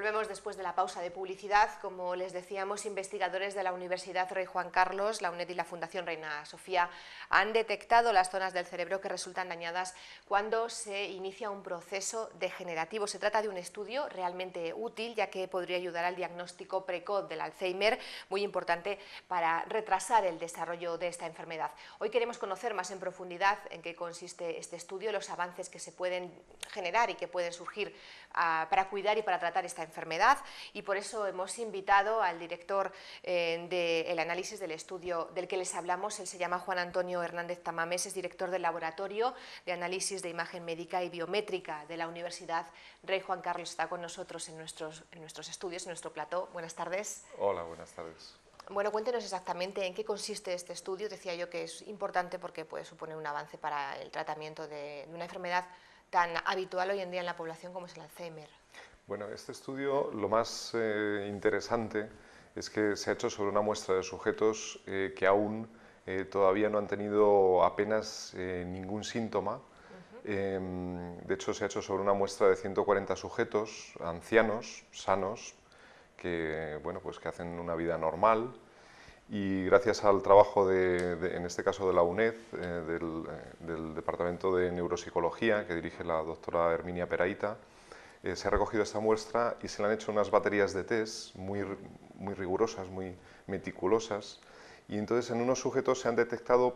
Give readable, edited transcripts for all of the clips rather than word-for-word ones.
Volvemos después de la pausa de publicidad. Como les decíamos, investigadores de la Universidad Rey Juan Carlos, la UNED y la Fundación Reina Sofía han detectado las zonas del cerebro que resultan dañadas cuando se inicia un proceso degenerativo. Se trata de un estudio realmente útil, ya que podría ayudar al diagnóstico precoz del Alzheimer, muy importante para retrasar el desarrollo de esta enfermedad. Hoy queremos conocer más en profundidad en qué consiste este estudio, los avances que se pueden generar y que pueden surgir para cuidar y para tratar esta enfermedad, y por eso hemos invitado al director del análisis del estudio del que les hablamos. Él se llama Juan Antonio Hernández Tamames, es director del Laboratorio de Análisis de Imagen Médica y Biométrica de la Universidad Rey Juan Carlos. Está con nosotros en nuestros estudios, en nuestro plató. Buenas tardes. Hola, buenas tardes. Bueno, cuéntenos exactamente en qué consiste este estudio. Decía yo que es importante porque puede suponer un avance para el tratamiento de una enfermedad tan habitual hoy en día en la población como es el Alzheimer. Bueno, este estudio, lo más interesante es que se ha hecho sobre una muestra de sujetos que aún todavía no han tenido apenas ningún síntoma. De hecho, se ha hecho sobre una muestra de 140 sujetos, ancianos, sanos, que, bueno, pues que hacen una vida normal, y gracias al trabajo en este caso de la UNED, del Departamento de Neuropsicología, que dirige la doctora Herminia Peraíta, se ha recogido esta muestra y se le han hecho unas baterías de test muy rigurosas, muy meticulosas, y entonces en unos sujetos se han detectado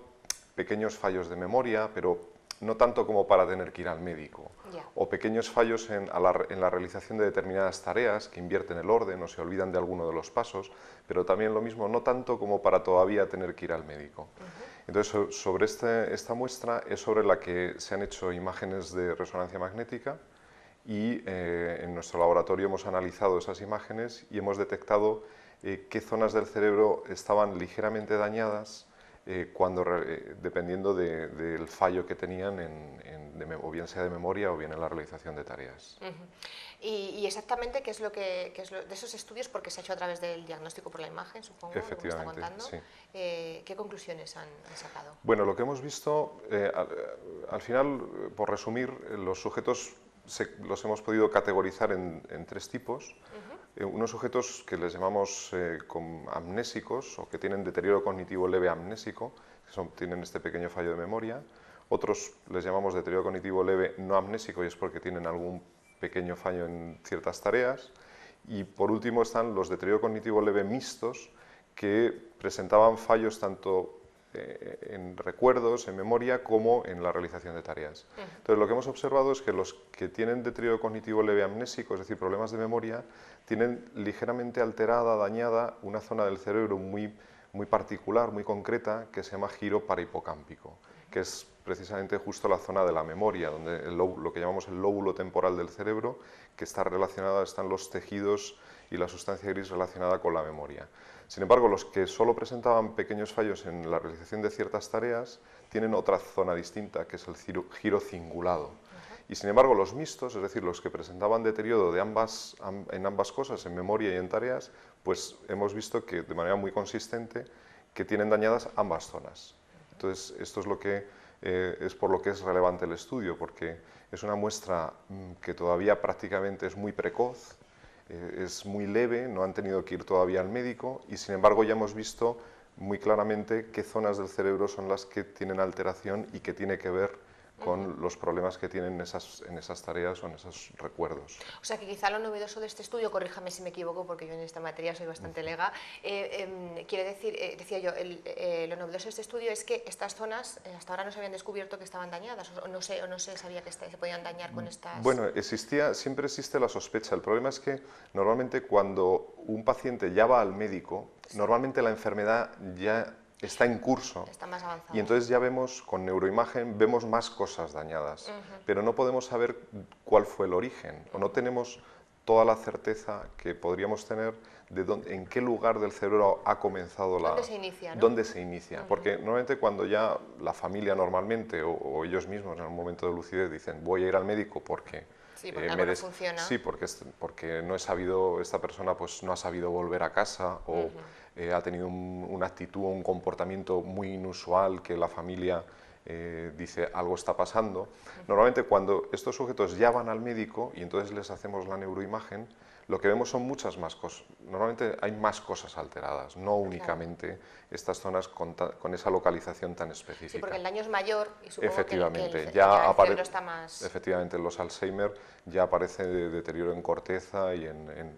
pequeños fallos de memoria, pero no tanto como para tener que ir al médico, o pequeños fallos en la realización de determinadas tareas, que invierten el orden o se olvidan de alguno de los pasos, pero también lo mismo, no tanto como para todavía tener que ir al médico. Entonces, sobre esta muestra es sobre la que se han hecho imágenes de resonancia magnética, y en nuestro laboratorio hemos analizado esas imágenes y hemos detectado qué zonas del cerebro estaban ligeramente dañadas dependiendo del fallo que tenían, o bien sea de memoria o bien en la realización de tareas. Y exactamente qué es lo de esos estudios, porque se ha hecho a través del diagnóstico por la imagen, supongo, Efectivamente, lo que me está contando. Sí. ¿Qué conclusiones han sacado? Bueno, lo que hemos visto, al final, por resumir, los sujetos los hemos podido categorizar en tres tipos. Unos sujetos que les llamamos amnésicos, o que tienen deterioro cognitivo leve amnésico, que tienen este pequeño fallo de memoria. Otros les llamamos deterioro cognitivo leve no amnésico, y es porque tienen algún pequeño fallo en ciertas tareas. Y por último están los deterioro cognitivo leve mixtos, que presentaban fallos tanto en recuerdos, en memoria, como en la realización de tareas. Entonces, lo que hemos observado es que los que tienen deterioro cognitivo leve amnésico, es decir, problemas de memoria, tienen ligeramente alterada, dañada, una zona del cerebro muy particular, muy concreta, que se llama giro parahipocámpico, que es precisamente justo la zona de la memoria, donde lo que llamamos el lóbulo temporal del cerebro, que está relacionado, están los tejidos y la sustancia gris relacionada con la memoria. Sin embargo, los que solo presentaban pequeños fallos en la realización de ciertas tareas tienen otra zona distinta, que es el giro cingulado. Y sin embargo, los mixtos, es decir, los que presentaban deterioro en ambas cosas, en memoria y en tareas, pues hemos visto que de manera muy consistente que tienen dañadas ambas zonas. Entonces, esto es es por lo que es relevante el estudio, porque es una muestra que todavía prácticamente es muy precoz, es muy leve, no han tenido que ir todavía al médico, y sin embargo ya hemos visto muy claramente qué zonas del cerebro son las que tienen alteración y que tiene que ver con los problemas que tienen en esas tareas o en esos recuerdos. O sea que quizá lo novedoso de este estudio, corríjame si me equivoco porque yo en esta materia soy bastante lega, quiere decir, decía yo, lo novedoso de este estudio es que estas zonas hasta ahora no se habían descubierto que estaban dañadas, o no se sabía que se podían dañar con estas... Bueno, siempre existe la sospecha. El problema es que normalmente cuando un paciente ya va al médico, normalmente la enfermedad ya está en curso, está más avanzada. Y entonces ya vemos, con neuroimagen, vemos más cosas dañadas, pero no podemos saber cuál fue el origen, o no tenemos toda la certeza que podríamos tener de en qué lugar del cerebro ha comenzado ¿Dónde se inicia, no? ¿Dónde se inicia? Porque normalmente cuando ya la familia normalmente, o ellos mismos en un momento de lucidez dicen voy a ir al médico porque... Sí, porque algo no funciona. Sí, porque no he sabido, esta persona pues no ha sabido volver a casa, o ha tenido una actitud o un comportamiento muy inusual que la familia dice algo está pasando. Normalmente cuando estos sujetos ya van al médico y entonces les hacemos la neuroimagen, lo que vemos son muchas más cosas. Normalmente hay más cosas alteradas, no únicamente estas zonas con esa localización tan específica. Sí, porque el daño es mayor y supongo Efectivamente, que ya el cerebro está más... Efectivamente, en los Alzheimer ya aparece deterioro en corteza y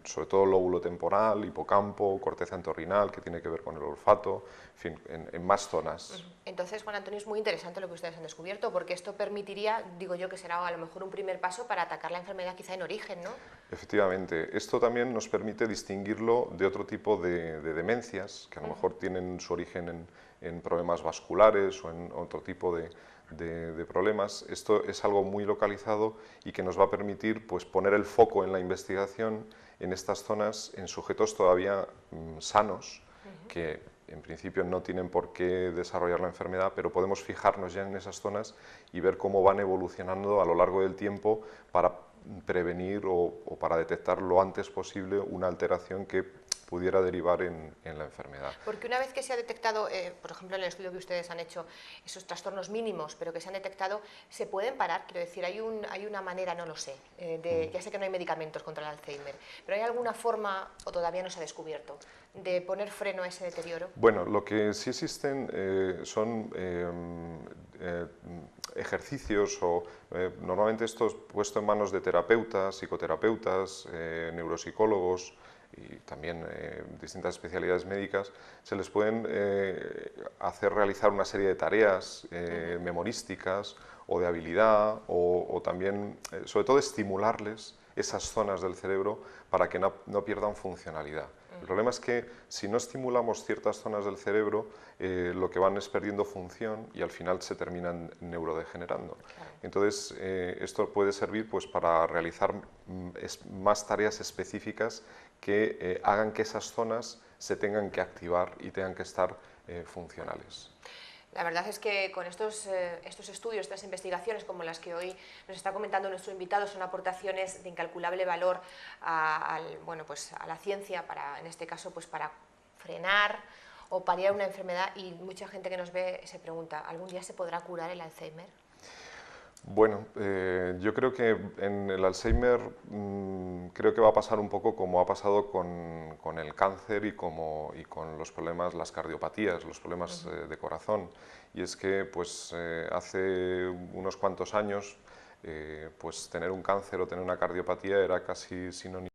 sobre todo lóbulo temporal, hipocampo, corteza entorrinal, que tiene que ver con el olfato, en fin, en más zonas. Entonces, Juan Antonio, es muy interesante lo que ustedes han descubierto, porque esto permitiría, digo yo, que será a lo mejor un primer paso para atacar la enfermedad quizá en origen, ¿no? Efectivamente, esto también nos permite distinguirlo de otro tipo de demencias, que a lo mejor tienen su origen en problemas vasculares o en otro tipo de problemas. Esto es algo muy localizado y que nos va a permitir, pues, poner el foco en la investigación en estas zonas, en sujetos todavía sanos, que en principio no tienen por qué desarrollar la enfermedad, pero podemos fijarnos ya en esas zonas y ver cómo van evolucionando a lo largo del tiempo para prevenir o para detectar lo antes posible una alteración que pudiera derivar en la enfermedad. Porque una vez que se ha detectado, por ejemplo en el estudio que ustedes han hecho, esos trastornos mínimos, pero que se han detectado, ¿se pueden parar? Quiero decir, hay una manera, no lo sé, ya sé que no hay medicamentos contra el Alzheimer, pero ¿hay alguna forma, o todavía no se ha descubierto, de poner freno a ese deterioro? Bueno, lo que sí existen son ejercicios o normalmente esto es puesto en manos de terapeutas, psicoterapeutas, neuropsicólogos y también distintas especialidades médicas, se les pueden hacer realizar una serie de tareas memorísticas o de habilidad o también, sobre todo, estimularles esas zonas del cerebro para que no pierdan funcionalidad. El problema es que si no estimulamos ciertas zonas del cerebro, lo que van es perdiendo función y al final se terminan neurodegenerando. Claro. Entonces, esto puede servir, pues, para realizar más tareas específicas que hagan que esas zonas se tengan que activar y tengan que estar funcionales. La verdad es que con estos estudios, estas investigaciones como las que hoy nos está comentando nuestro invitado, son aportaciones de incalculable valor a la ciencia, en este caso, pues, para frenar o paliar una enfermedad, y mucha gente que nos ve se pregunta, ¿algún día se podrá curar el Alzheimer? Bueno, yo creo que en el Alzheimer creo que va a pasar un poco como ha pasado con el cáncer y con los problemas, las cardiopatías, los problemas de corazón. Y es que, pues, hace unos cuantos años, pues, tener un cáncer o tener una cardiopatía era casi sinónimo